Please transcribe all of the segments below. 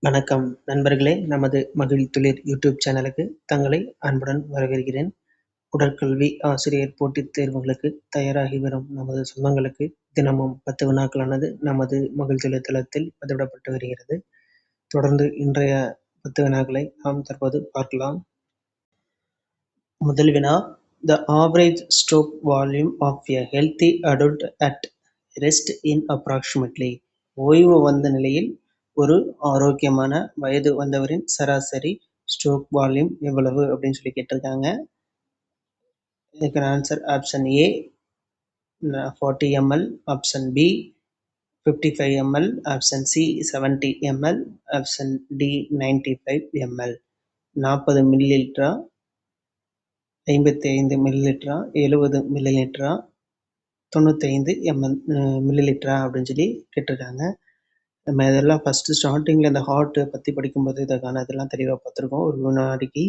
வணக்கம் நண்பர்களே, நமது மகிழ்துளிர் யூடியூப் சேனலுக்கு தங்களை அன்புடன் வரவேற்கிறேன். உடற்கல்வி ஆசிரியர் போட்டித் தேர்வுகளுக்கு தயாராகி வரும் நமது சொந்தங்களுக்கு தினமும் 10 வினாக்களானது நமது மகிழ்துளிர் தளத்தில் பதிவிடப்பட்டு வருகிறது. தொடர்ந்து இன்றைய 10 வினாக்களை நாம் தற்போது பார்க்கலாம். முதல் வினா, the average stroke volume of a healthy adult at rest in approximately. ஓய்வு வந்த நிலையில் ஒரு ஆரோக்கியமான வயது வந்தவரின் சராசரி ஸ்ட்ரோக் வால்யூம் எவ்வளவு அப்படின்னு சொல்லி கேட்டிருக்காங்க. இதுக்கான answer option A 40 ml, option B 55 ml, option C 70 ml, option D 95 ml. 40 மில்லி லிட்டரா, 55 மில்லி லிட்டரா, 70 மில்லி லிட்டரா, 95 மில்லி லிட்டரா அப்படின்னு சொல்லி கேட்டிருக்காங்க. நம்ம இதெல்லாம் ஃபஸ்ட்டு ஸ்டார்டிங்கில் இந்த ஹார்ட்டை பற்றி படிக்கும்போது இதற்கான இதெல்லாம் தெளிவாக பார்த்துருக்கோம். ஒரு வினாடிக்கு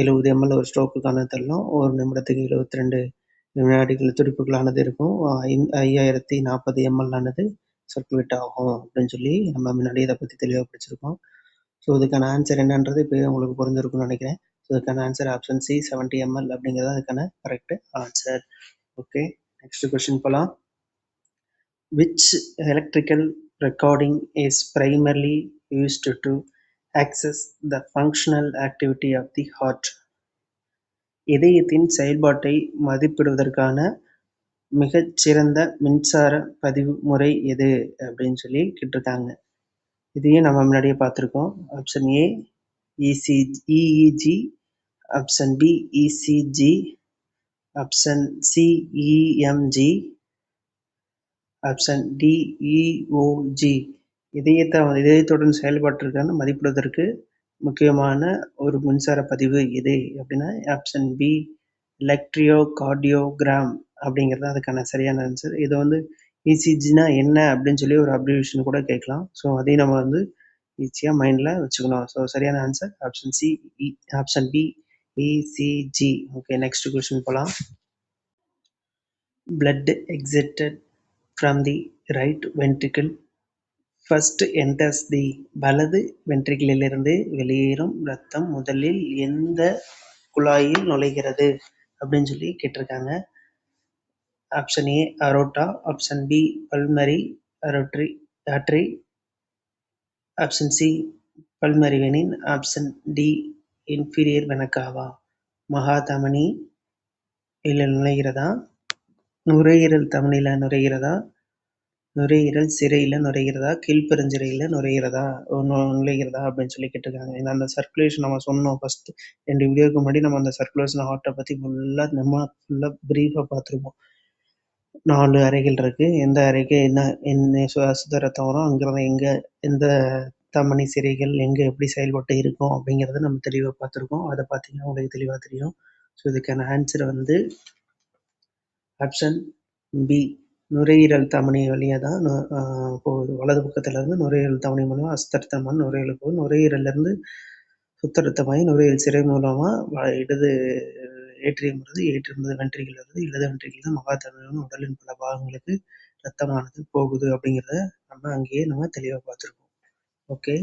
70 ml ஒரு ஸ்ட்ரோக்குக்கான தரலாம். ஒரு நிமிடத்துக்கு 72 வினாடிகள் துடிப்புகளானது இருக்கும். 5040 ml ஆனது சர்க்குலேட் ஆகும் அப்படின்னு சொல்லி நம்ம முன்னாடி இதை பற்றி தெளிவாக படிச்சிருக்கோம். ஸோ இதுக்கான ஆன்சர் என்னன்றது இப்போ உங்களுக்கு புரிஞ்சிருக்கும்னு நினைக்கிறேன். ஸோ இதுக்கான ஆன்சர் ஆப்ஷன் சி 70 ml அப்படிங்கிறது அதுக்கான correct answer. Okay, next question போகலாம். Which electrical recording is primarily used to access the functional activity of the heart? இதயத்தின் செயல்பாட்டை மதிப்பிடுவதற்கான மிகச்சிறந்த மின்சார பதிவு முறை எது அப்படின்னு சொல்லி கேட்டிருக்காங்க. இதையும் நம்ம முன்னாடியே பார்த்துருக்கோம். Option A EEG, option B ECG, option C EMG, option D EOG. இதயத்துடன் செயல்பாட்டிற்கான மதிப்பிடுவதற்கு முக்கியமான ஒரு மின்சார பதிவு எது அப்படின்னா ஆப்ஷன் பி எலக்ட்ரியோகார்டியோகிராம் அப்படிங்கிறது அதுக்கான சரியான ஆன்சர். இது இசிஜினா என்ன அப்படின்னு சொல்லி ஒரு அப்ரிவேஷன் கூட கேட்கலாம். ஸோ அதையும் நம்ம ஈஸியாக மைண்டில் வச்சுக்கணும். ஸோ சரியான answer option C, option B ECG. Okay, next question போகலாம். Blood excited from the right ventricle first enters the வலது வென்ட்ரிக்கிளிலிருந்து வெளியேறும் ரத்தம் முதலில் எந்த குழாயில் நுழைகிறது அப்படின்னு சொல்லி கேட்டிருக்காங்க. Option A aorta, option B pulmonary artery, option C pulmonary vein, option D inferior vena cava. மகாதமனி இல்லை நுழைகிறதா, நுரையீரல் தமனியில் நுரைகிறதா, நுரையீரல் சிரையில் நுரைகிறதா, கீழ்பெருஞ்சிரையில் நுரைகிறதா அப்படின்னு சொல்லி கேட்டிருக்காங்க. அந்த சர்க்குலேஷன் நம்ம சொன்னோம் ஃபஸ்ட்டு 2 வீடியோக்கு முன்னாடி. நம்ம அந்த சர்க்குலேஷன் ஹார்ட்டை பற்றி ஃபுல்லாக ப்ரீஃபாக பார்த்துருப்போம். 4 அறைகள் இருக்குது. எந்த அறைக்கு என்ன சுத்த ரத்தம் வரும், அங்கே எந்த தமனி சிரைகள் எங்கே எப்படி செயல்பட்டு இருக்கும் அப்படிங்கிறத நம்ம தெளிவாக பார்த்துருக்கோம். அதை பார்த்தீங்கன்னா உங்களுக்கு தெளிவாக தெரியும். ஸோ இதுக்கான ஆன்சர் ஆப்ஷன் பி நுரையீரல் தமனி வழியாக தான் போகுது. வலது பக்கத்துலேருந்து நுரையீரல் தமனி மூலமாக அஸ்தரத்தமான நுரையீரல் போகுது. நுரையீரல்லேருந்து சுத்த ரத்தமாகி நுரையீரல் சிரை மூலமாக இடது ஏற்றியம் வருது. ஏற்றிருந்தது வென்ட்ரிகிள் வருது. இடது வென்ட்ரிகிள் தான் மகாதமனி உடலின் பல பாகங்களுக்கு ரத்தமானது போகுது அப்படிங்கிறத அங்கேயே தெளிவாக பார்த்துருக்கோம். ஓகே,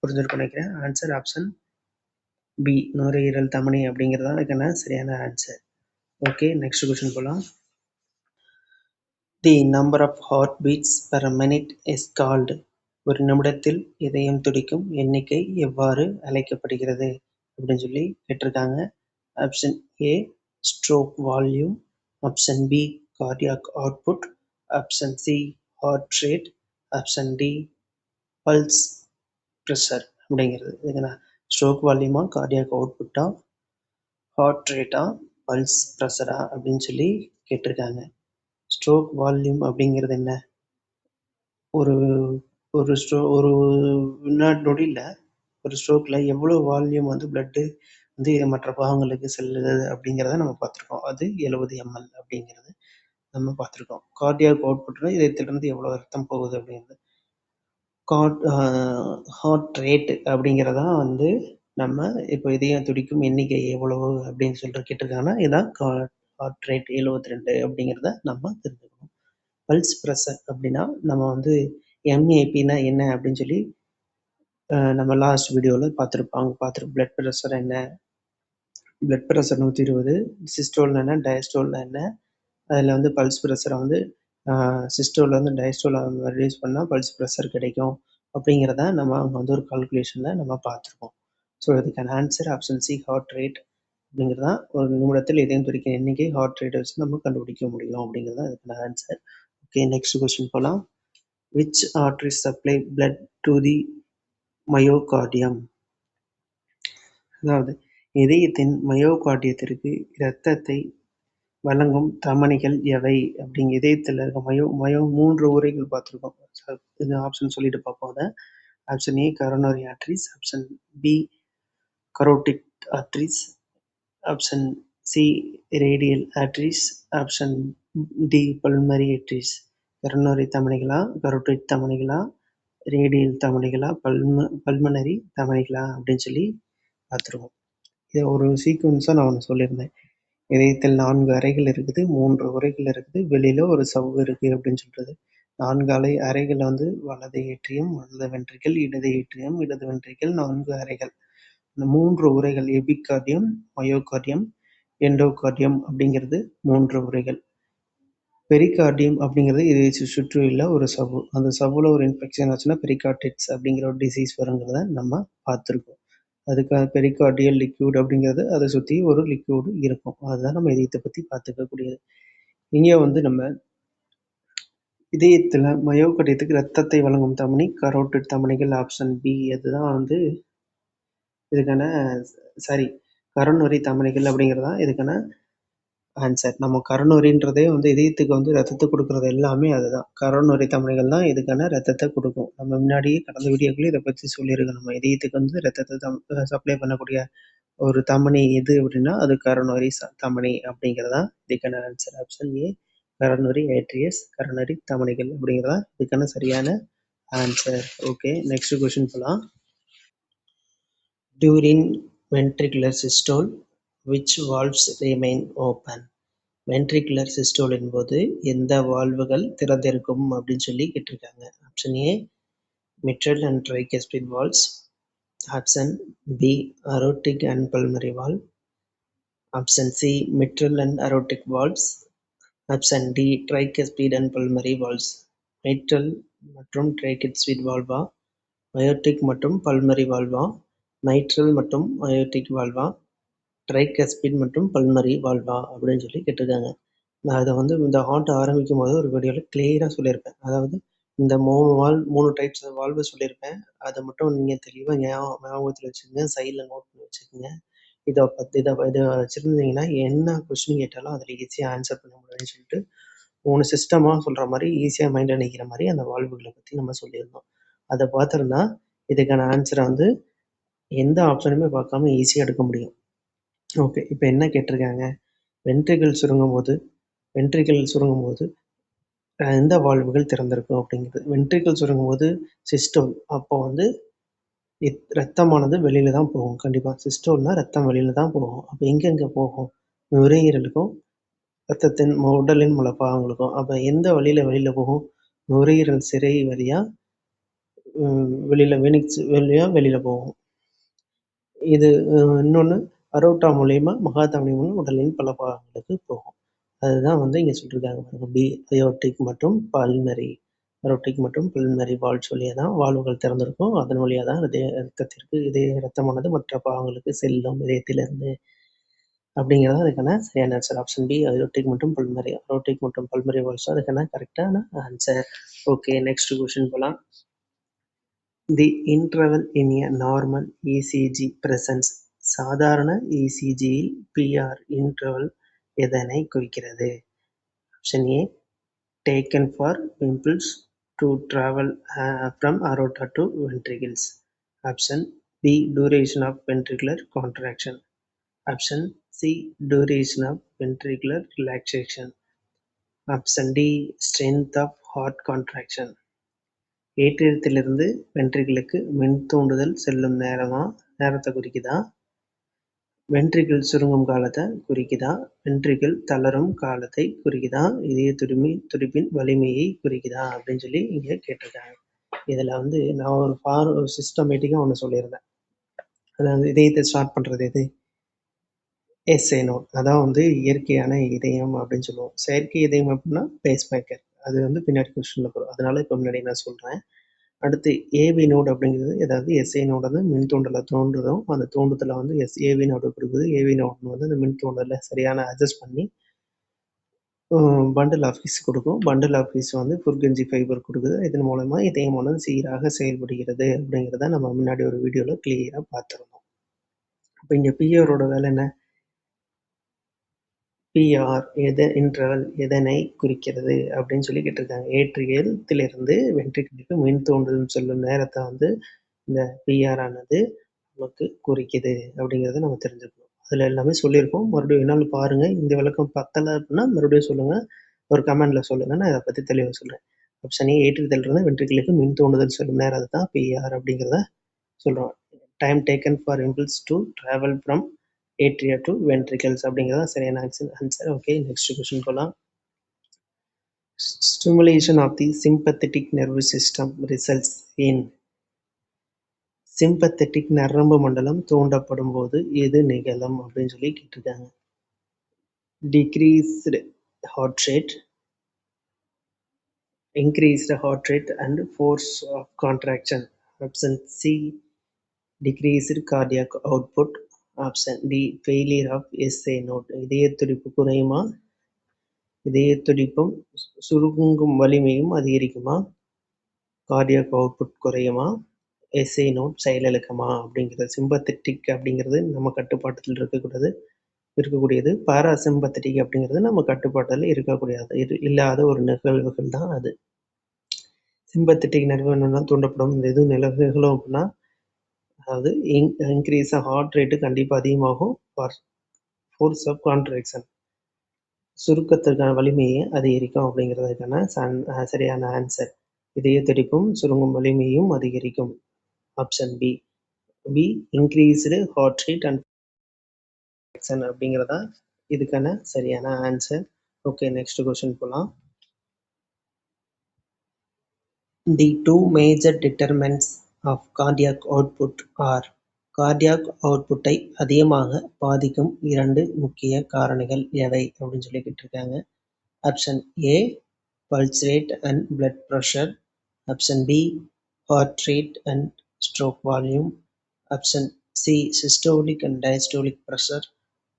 புரிஞ்சிருக்கும் நினைக்கிறேன். ஆன்சர் ஆப்ஷன் பி நுரையீரல் தமனி அப்படிங்கிறது தான் அதுக்கான சரியான ஆன்சர். ஓகே, நெக்ஸ்ட் கொஸ்டின் போகலாம். The number of heartbeats per minute is called. ஒரு நிமிடத்தில் இதயம் துடிக்கும் எண்ணிக்கை எவ்வாறு அழைக்கப்படுகிறது அப்படின்னு சொல்லி கேட்டிருக்காங்க. Option A stroke volume, option B cardiac output, option C heart rate, option D pulse pressure அப்படிங்கிறது. இதுக்கு ஸ்ட்ரோக் வால்யூமா, கார்டியாக் அவுட்புட்டா, ஹார்ட் ரேட்டா, பல்ஸ் ப்ரெஷரா அப்படின்னு சொல்லி கேட்டிருக்காங்க. ஸ்ட்ரோக் வால்யூம் அப்படிங்கிறது என்ன? ஒரு நொடியில் ஒரு ஸ்ட்ரோக்கில் எவ்வளோ வால்யூம் பிளட்டு மற்ற பாகங்களுக்கு செல்லுது அப்படிங்கிறத நம்ம பார்த்துருக்கோம். அது 70 ml அப்படிங்கிறது நம்ம பார்த்துருக்கோம். கார்டியாக் அவுட்புட்னா இதயத்திலிருந்து எவ்வளோ ரத்தம் போகுது அப்படிங்கிறது. ஹார்ட் ரேட் அப்படிங்கிறதான் நம்ம இப்போ இதயம் துடிக்கும் எண்ணிக்கை எவ்வளவு அப்படின்னு சொல்லிட்டு கேட்டிருக்காங்கன்னா இதான் ஹார்ட் ரேட் 72 அப்படிங்கிறத நம்ம தெரிஞ்சுக்கணும். பல்ஸ் ப்ரெஷர் அப்படின்னா நம்ம எம்ஏபின்னா என்ன அப்படின்னு சொல்லி நம்ம லாஸ்ட் வீடியோவில் பார்த்துருப்போம். பிளட் ப்ரெஷர் என்ன, பிளட் ப்ரெஷர் 120, சிஸ்டோல் என்ன, டயஸ்டோல் என்ன, அதில் வந்து பல்ஸ் ப்ரெஷரை வந்து சிஸ்டோலில் வந்து டயஸ்டோலை ரெடியூஸ் பண்ணால் பல்ஸ் ப்ரெஷர் கிடைக்கும் அப்படிங்கிறத நம்ம அங்கே வந்து ஒரு கால்குலேஷனில் நம்ம பார்த்துருக்கோம். ஸோ இதுக்கான answer option C, heart rate அப்படிங்கிறது தான். ஒரு நிமிடத்தில் இதயம் துடிக்கும் எண்ணிக்கை ஹார்ட் ரேட்டை வச்சு நம்ம கண்டுபிடிக்க முடியும் அப்படிங்கிறது தான் இதுக்கான ஆன்சர். ஓகே, நெக்ஸ்ட் கொஸ்டின் போகலாம். Which arteries supply blood to the myocardium? அதாவது இதயத்தின் மயோகார்டியத்திற்கு இரத்தத்தை வழங்கும் தமனிகள் எவை அப்படிங்க. இதயத்தில் இருக்க மயோ 3 உறைகள் பார்த்துருக்கோம். இந்த ஆப்ஷன் சொல்லிட்டு பார்ப்போம். அதை option A coronary arteries, option B carotid arteries, option C radial arteries, option D pulmonary arteries. Coronary தமனிகளா, கரோட்டிட் தமனிகளா, ரேடியல் தமனிகளா, பல்மனரி தமனிகளா அப்படின்னு சொல்லி பார்த்துருவோம். இதை ஒரு சீக்வன்ஸாக நான் ஒன்று சொல்லியிருந்தேன். இதயத்தில் 4 அறைகள் இருக்குது, 3 உறைகள் இருக்குது, வெளியில் ஒரு சவ்வு இருக்குது அப்படின்னு சொல்கிறது. 4 அறைகள் வந்து வலது ஏட்ரியம், வலது வென்ட்ரிக்கல், இடது ஏட்ரியம், இடது வென்ட்ரிக்கல், 4 அறைகள். இந்த 3 உறைகள் எபிகார்டியம், மயோகார்டியம், எண்டோகார்டியம் அப்படிங்கிறது 3 உறைகள். பெரிகார்டியம் அப்படிங்கிறது இதை சுற்றியுள்ள ஒரு சவ்வு. அந்த சவ்வில் ஒரு இன்ஃபெக்ஷன் ஆச்சுன்னா பெரிகார்டிட்ஸ் அப்படிங்கிற ஒரு டிசீஸ் வருங்கிறத நம்ம பார்த்துருக்கோம். அதுக்காக பெரிகார்டியல் லிக்யூட் அப்படிங்கிறது அதை சுற்றி ஒரு லிக்யூடு இருக்கும். அதுதான் நம்ம இதயத்தை பற்றி பார்த்துக்கக்கூடியது. இங்கே வந்து நம்ம இதயத்தில் மயோகார்டியத்துக்கு ரத்தத்தை வழங்கும் தமனி கரோட்டிட் தமனிகள், ஆப்ஷன் பி. அதுதான் வந்து இதுக்கான கரோனரி தமனிகள் அப்படிங்கிறது தான் இதுக்கான ஆன்சர். நம்ம கரோனரின்றதே வந்து இதயத்துக்கு வந்து ரத்தத்தை கொடுக்குறது எல்லாமே அதுதான். கரோனரி தமனிகள் தான் இதுக்கான ரத்தத்தை கொடுக்கும். நம்ம முன்னாடியே கடந்த வீடியோக்குள்ளே இதை பற்றி சொல்லியிருக்கோம். நம்ம இதயத்துக்கு வந்து ரத்தத்தை சப்ளை பண்ணக்கூடிய ஒரு தமனி எது அப்படின்னா அது கரோனரி தமனி அப்படிங்கிறது தான் இதுக்கான answer. Option A coronary arteries, coronary தமனிகள் அப்படிங்கிறது தான் இதுக்கான சரியான ஆன்சர். ஓகே, நெக்ஸ்ட் கொஸ்டின் போகலாம். During ventricular systole which valves remain open? Ventricular சிஸ்டோலின் போது எந்த வால்வுகள் திறந்திருக்கும் அப்படின்னு சொல்லி கேட்டிருக்காங்க. Option A mitral and tricuspid valves, option B aortic and pulmonary valve, option C mitral and aortic valves, option D tricuspid and pulmonary valves. Mitral மற்றும் tricuspid வால்வா, மயோட்டிக் மற்றும் பல்மரி வால்வா, மைட்ரல் மற்றும் மயோட்டிக் வால்வா, ட்ரைகஸ்பிட் மற்றும் பல்மரி வால்வா அப்படின்னு சொல்லி கேட்டிருக்காங்க. நான் அதை வந்து இந்த ஹார்ட் ஆரம்பிக்கும் போது ஒரு வீடியோவில் கிளியராக சொல்லியிருப்பேன். அதாவது இந்த 3 டைப்ஸ் வால்வு சொல்லியிருப்பேன். அதை மட்டும் நீங்கள் தெளிவாக ஞாபகத்தில் வச்சுக்கோங்க, சைடில் நோட் பண்ணி வச்சுக்கோங்க. இதை வச்சுருந்தீங்கன்னா என்ன கொஸ்டின் கேட்டாலும் அதில் ஈஸியாக ஆன்சர் பண்ண முடியும்னு சொல்லிட்டு 3 சிஸ்டமாக சொல்கிற மாதிரி ஈஸியாக மைண்டில் நிற்கிற மாதிரி அந்த வால்வுகளை பற்றி நம்ம சொல்லியிருந்தோம். அதை பார்த்துருந்தா இதுக்கான ஆன்சரை வந்து எந்த ஆப்ஷனுமே பார்க்காம ஈஸியாக எடுக்க முடியும். ஓகே, இப்போ என்ன கேட்டிருக்காங்க, வென்ட்ரிகல் சுருங்கும் போது எந்த வால்வுகள் திறந்திருக்கும் அப்படிங்கிறது. வென்ட்ரிகல் சுருங்கும் போது சிஸ்டோல், அப்போ வந்து ரத்தமானது வெளியில தான் போகும். கண்டிப்பாக சிஸ்டோல்னா ரத்தம் வெளியில தான் போகும். அப்போ எங்கெங்கே போகும்? நுரையீரலுக்கும் ரத்தத்தின் உடலின் பல பாகங்களுக்கும். அப்போ எந்த வெளியில போகும்? நுரையீரல் சிரை வழியாக வெளியில போகும். இது இன்னொன்று அரோட்டா மூலயமா மகாதமனி மூலம் உடலின் பல பாகங்களுக்கு போகும். அதுதான் வந்து இங்கே சொல்லியிருக்காங்க. பி அயோட்டிக் மற்றும் பல்மரி. அரோட்டிக் மற்றும் பல்மரி வால்வ்ஸ் வழியாக தான் வால்வுகள் திறந்திருக்கும். அதன் வழியாக தான் ரத்தமானது மற்ற பாகங்களுக்கு செல்லும் இதயத்திலிருந்து அப்படிங்கிறது அதுக்கான சரியான ஆன்சர். ஆப்ஷன் பி அயோட்டிக் மற்றும் பல்மரி. அரோட்டிக் மற்றும் பல்மரி வால்வ்ஸ் அதுக்கான கரெக்டான ஆன்சர். ஓகே, நெக்ஸ்ட் கொஸ்டின் போகலாம். The interval in a normal ECG represents. சாதாரண இசிஜியில் பிஆர் இன்டர்வல் எதனை குறிக்கிறது? Option A taken for impulse to travel from aorta to ventricles. Option B duration of ventricular contraction. Option C duration of ventricular relaxation. Option D strength of heart contraction. ஏற்றியத்திலிருந்து வென்ட்ரிகிளுக்கு மின் தூண்டுதல் செல்லும் நேரத்தை குறிக்குதா, ventricle சுருங்கும் காலத்தை குறிக்குதா, ventricle தளரும் காலத்தை குறிக்குதா, இதய துடிப்பின் வலிமையை குறிக்குதா அப்படின்னு சொல்லி இங்கே கேட்டிருக்காங்க. இதில் வந்து நான் ஒரு சிஸ்டமேட்டிக்காக ஒன்று சொல்லியிருந்தேன். அதாவது இதயத்தை ஸ்டார்ட் பண்ணுறது எது? SA node. அதான் வந்து இயற்கையான இதயம் அப்படின்னு சொல்லுவோம். செயற்கை இதயம் அப்படின்னா பேஸ் மேக்கர். அது வந்து பின்னாடி கொஸ்டினில் வரும். அதனால இப்போ முன்னாடி நான் சொல்கிறேன். அடுத்து ஏவி நோடு அப்படிங்கிறது, அதாவது எஸ்ஏ நோடு வந்து மின் தூண்டலை தூண்டுதும், அந்த தூண்டுதலை வந்து ஏவி நோடு கொடுக்குது. ஏவி நோடு வந்து அந்த மின் தூண்டலை சரியான அட்ஜஸ்ட் பண்ணி பண்டில் ஆஃப் பீஸ் கொடுக்கும். பண்டில் ஆஃப் பீஸ் வந்து புர்கஞ்சி ஃபைபர் கொடுக்குது. இதன் மூலமா இதயமானது சீராக செயல்படுகிறது அப்படிங்கிறத நம்ம முன்னாடி ஒரு வீடியோவில் கிளியராக பார்த்துருந்தோம். இப்போ இங்கே பிஆரோட வேலை என்ன? பிஆர் இன்டர்வல் எதனை குறிக்கிறது அப்படின்னு சொல்லி கேட்டிருக்காங்க. ஏட்ரியத்திலிருந்து வென்ட்ரிக்கிளுக்கு மின் தூண்டுதல் செல்லும் நேரத்தை வந்து இந்த பிஆர் ஆனது நமக்கு குறிக்குது அப்படிங்கிறத நம்ம தெரிஞ்சுக்கணும். அதில் எல்லாமே சொல்லியிருக்கோம். மறுபடியும் வேணாலும் பாருங்கள். இந்த விளக்கம் பத்தலை அப்படின்னா மறுபடியும் சொல்லுங்கள். ஒரு கமெண்டில் சொல்லுங்கள். நான் இதை பற்றி தெளிவாக சொல்கிறேன். ஆப்ஷன் ஏ ஏற்றிதலிருந்து வென்ட்ரிக்கிளுக்கு மின் தூண்டுதல் செல்லும் நேரம் தான் பிஆர் அப்படிங்கிறத சொல்கிறோம். Time taken for impulse to travel from atria to ventricles அப்படிங்கிறதா சரியான ஆன்சர். ஓகே, நெக்ஸ்ட் கொஸ்டின் போகலாம். Stimulation of the sympathetic nervous system results in. Sympathetic நரம்பு மண்டலம் தூண்டப்படும் போது எது நிகழும் அப்படின்னு சொல்லி கேட்டிருக்காங்க. Decreased heart rate, increased heart rate and force of contraction. Option C decreased cardiac output. Option D failure of SA node. இதய துடிப்பு குறையுமா, இதய துடிப்பும் சுருங்கும் வலிமையும் அதிகரிக்குமா, கார்டியாக் அவுட்புட் குறையுமா, எஸ்ஏ நோட் செயலிழக்குமா அப்படிங்கிறது. சிம்பத்தட்டிக் அப்படிங்கிறது நம்ம கட்டுப்பாட்டில் இருக்கக்கூடியது. பாராசிம்பத்தட்டிக் அப்படிங்கிறது நம்ம கட்டுப்பாட்டில் இல்லாத ஒரு நிகழ்வுகள் தான் அது. சிம்பத்தட்டிக் நரம்பு மண்டலம் தூண்டப்படும் எது நிகழும் அப்படின்னா, அதாவது இன்க்ரீஸ் ஹார்ட் ரேட்டு கண்டிப்பாக அதிகமாகும். ஃபோர்ஸ் ஆஃப் கான்ட்ராக்ஷன் சுருக்கத்திற்கான வலிமையை அதிகரிக்கும் அப்படிங்கிறதுக்கான சரியான ஆன்சர். இதய துடிப்பும் சுருங்கும் வலிமையும் அதிகரிக்கும். Option B increased heart rate and contraction அப்படிங்கிறதா இதுக்கான சரியான ஆன்சர். ஓகே, நெக்ஸ்ட் கொஸ்டின் போகலாம். The two major determinants of cardiac output are. Cardiac அவுட்புட்டை அதிகமாக பாதிக்கும் 2 முக்கிய காரணிகள் எவை அப்படின்னு சொல்லி கேட்டிருக்காங்க. Option A pulse rate and blood pressure. Option B heart rate and stroke volume. Option C systolic and diastolic pressure.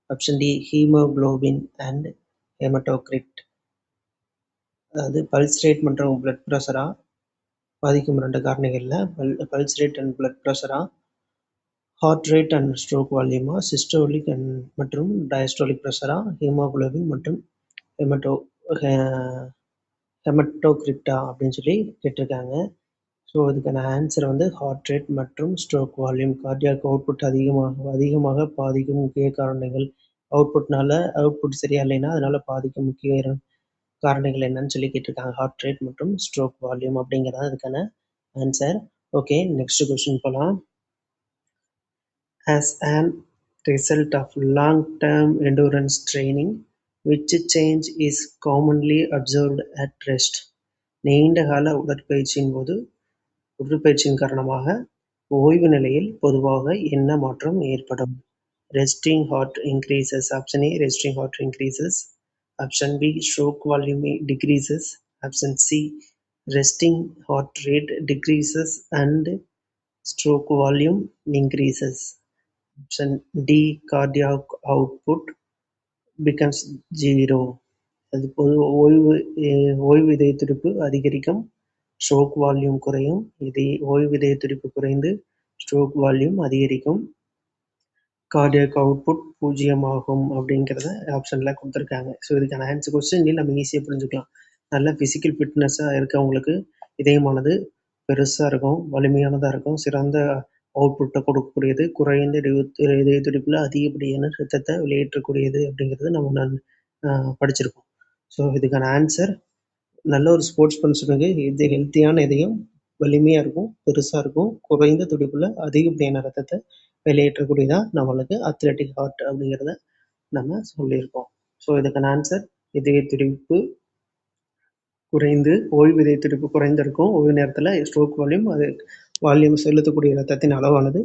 Option D haemoglobin and haematocrit. அதாவது பல்ஸ் ரேட் மற்றும் பிளட் ப்ரெஷரா பாதிக்கும் 2 காரணிகளில் பல்ஸ் ரேட் அண்ட் பிளட் ப்ரெஷரா, heart rate and stroke வால்யூமா, systolic மற்றும் diastolic ப்ரெஷரா, haemoglobin மற்றும் ஹெமட்டோக்ரிட்டா அப்படின்னு சொல்லி கேட்டிருக்காங்க. ஸோ இதுக்கான ஆன்சர் வந்து ஹார்ட் ரேட் மற்றும் ஸ்ட்ரோக் வால்யூம். கார்டியாக் அவுட்புட் அதிகமாக பாதிக்கும் முக்கிய காரணிகள். அவுட்புட் சரியா இல்லைன்னா அதனால பாதிக்கும் முக்கிய காரணிகள் என்னன்னு சொல்லி கேட்டிருக்காங்க. ஹார்ட் ரேட் மற்றும் ஸ்ட்ரோக் வால்யூம் அப்படிங்கிறதா இதுக்கான ஆன்சர். ஓகே, நெக்ஸ்ட் கொஸ்டின் போகலாம். As an result of long-term endurance training, which change is commonly observed at rest? நீண்ட கால உடற்பயிற்சியின் காரணமாக ஓய்வு நிலையில் பொதுவாக என்ன மாற்றம் ஏற்படும்? Resting heart increases. Option A resting heart increases. Option B stroke volume decreases. Option C resting heart rate decreases and stroke volume increases. Option D cardiac output becomes zero. அது ஓய்வு இதய துடிப்பு அதிகரிக்கும், ஸ்ட்ரோக் வால்யூம் குறையும். ஓய்வு இதய துடிப்பு குறைந்து ஸ்ட்ரோக் வால்யூம் அதிகரிக்கும், கார்டியாக் அவுட்புட் 0 ஆகும் அப்படிங்கிறத ஆப்ஷனில் கொடுத்துருக்காங்க. ஸோ இதுக்கான ஆன்சர் கொஸ்டின் நம்ம ஈஸியாக புரிஞ்சுக்கலாம். நல்ல ஃபிசிக்கல் ஃபிட்னஸாக இருக்கவங்களுக்கு இதயமானது பெருசாக இருக்கும், வலிமையானதாக இருக்கும், சிறந்த அவுட்புட்டை கொடுக்கக்கூடியது, குறைந்த இதய துடிப்பில் அதிகப்படியான ரத்தத்தை வெளியேற்றக்கூடியது அப்படிங்கிறது நம்ம படிச்சிருக்கோம். ஸோ இதுக்கான ஆன்சர் நல்ல ஒரு ஸ்போர்ட்ஸ் பர்சனுக்கு இது ஹெல்த்தியான இதயம் வலிமையாக இருக்கும், பெருசாக இருக்கும், குறைந்த துடிப்பில் அதிகப்படியான ரத்தத்தை வெளியேற்றக்கூடியதான் நம்மளுக்கு அத்லெட்டிக் ஹார்ட் அப்படிங்கிறத நம்ம சொல்லியிருக்கோம். ஸோ இதுக்கான ஆன்சர் இதய துடிப்பு குறைந்து ஓய்வு இதய துடிப்பு குறைந்திருக்கும். ஓய்வு நேரத்தில் ஸ்ட்ரோக் வால்யூம் செலுத்தக்கூடிய ரத்தத்தின் அளவானது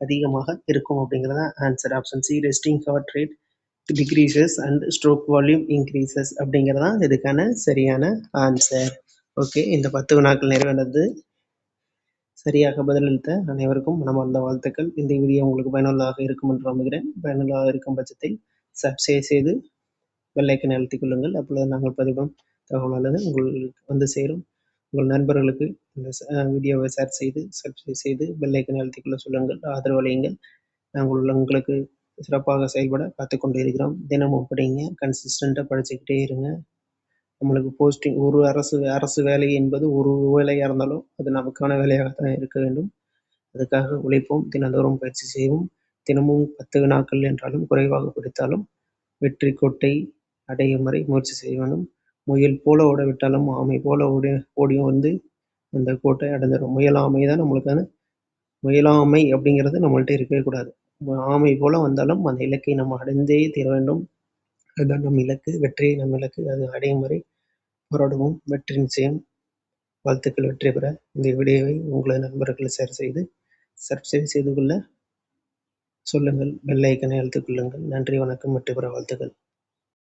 அதிகமாக இருக்கும் அப்படிங்கிறத ஆன்சர். Option C resting heart rate decreases and stroke volume increases அப்படிங்கிறதான் இதுக்கான சரியான ஆன்சர். ஓகே, இந்த 10 வினாக்கள் நிறைவேறது. சரியாக பதிலளித்த அனைவருக்கும் மனமார்ந்த வாழ்த்துக்கள். இந்த வீடியோ உங்களுக்கு பயனுள்ளதாக இருக்கும் என்று நம்புகிறேன். பயனுள்ளதாக இருக்கும் பட்சத்தில் சப்ஸ்கிரைப் செய்து பெல் ஐக்கனை அழுத்திக் கொள்ளுங்கள். அப்பொழுது நாங்கள் பதிவிடும் தகவலானது உங்களுக்கு வந்து சேரும். உங்கள் நண்பர்களுக்கு இந்த வீடியோவை ஷேர் செய்து சப்ஸ்கிரைப் செய்து பெல் ஐக்கனை அழுத்திக் கொள்ள சொல்லுங்கள். ஆதரவு அளியுங்கள். நாங்கள் உங்களுக்கு சிறப்பாக செயல்பட காத்துக்கொண்டு இருக்கிறோம். தினமும் படிங்க, கன்சிஸ்டண்ட்டாக படிச்சுக்கிட்டே இருங்க. நம்மளுக்கு போஸ்டிங் ஒரு அரசு வேலை என்பது ஒரு வேலையாக இருந்தாலும் அது நமக்கான வேலையாகத்தான் இருக்க வேண்டும். அதுக்காக உழைப்போம், தினந்தோறும் பயிற்சி செய்வோம். தினமும் 10 வினாக்கள் என்றாலும் குறைவாக படித்தாலும் வெற்றி கோட்டை அடையும் வரை முயற்சி செய்ய வேண்டும். முயல் போல ஓட விட்டாலும் ஆமை போல ஓடியும் வந்து அந்த கோட்டை அடைஞ்சிடும். முயலாமை தான் நம்மளுக்கான முயலாமை அப்படிங்கிறது நம்மள்ட்ட இருக்கவே கூடாது. ஆமை போல வந்தாலும் அந்த இலக்கை நம்ம அடைந்தே தீர வேண்டும். அதுதான் நம் இலக்கு, வெற்றி நம் இலக்கு. அது அடையும் வரை போராடுவோம். வெற்றி நிச்சயம். வாழ்த்துக்கள் வெற்றி பெற. இந்த வீடியோவை உங்களது நண்பர்கள் ஷேர் செய்து சப்ஸ்கிரைப் செய்து கொள்ள சொல்லுங்கள். பெல் ஐக்கனை அழுத்திக் கொள்ளுங்கள். நன்றி, வணக்கம், வெற்றி பெற வாழ்த்துக்கள்.